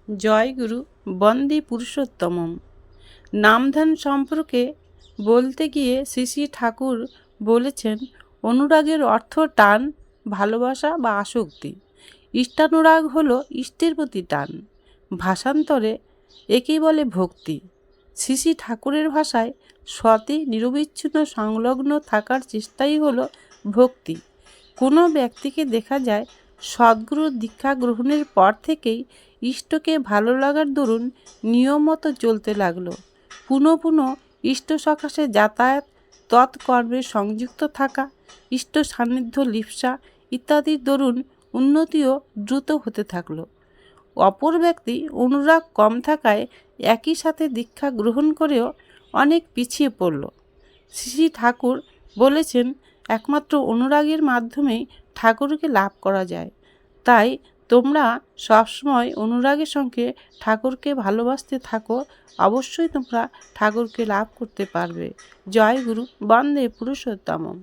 জয় গুরু, বন্দে পুরুষোত্তমম। নামধ্যান সম্পর্কে বলতে গিয়ে শ্রী শ্রী ঠাকুর বলেছেন, অনুরাগের অর্থ টান, ভালোবাসা বা আসক্তি। ইষ্টানুরাগ হলো ইষ্টের প্রতি টান। ভাষান্তরে একেই বলে ভক্তি। শ্রী শ্রী ঠাকুরের ভাষায় সতে নিরবিচ্ছিন্ন সংলগ্ন থাকার চেষ্টাই হলো ভক্তি। কোনো ব্যক্তিকে দেখা যায় সদ্গুরুর দীক্ষা গ্রহণের পর থেকেই ইষ্টকে ভালো লাগার দরুন নিয়ম মতো চলতে লাগলো। পুনঃ পুনঃ ইষ্ট সকাশে যাতায়াত, তৎকর্মে সংযুক্ত থাকা, ইষ্ট সান্নিধ্য লিপ্সা ইত্যাদির দরুন উন্নতিও দ্রুত হতে থাকলো। অপর ব্যক্তি অনুরাগ কম থাকায় একই সাথে দীক্ষা গ্রহণ করেও অনেক পিছিয়ে পড়ল। শ্রী ঠাকুর বলেছেন, একমাত্র অনুরাগের মাধ্যমেই ঠাকুরকে লাভ করা যায়। তাই তোমরা সবসময় অনুরাগের সঙ্গে ঠাকুরকে ভালোবাসতে থাকো, অবশ্যই তোমরা ঠাকুরকে লাভ করতে পারবে। জয় গুরু, বন্দে পুরুষোত্তমম।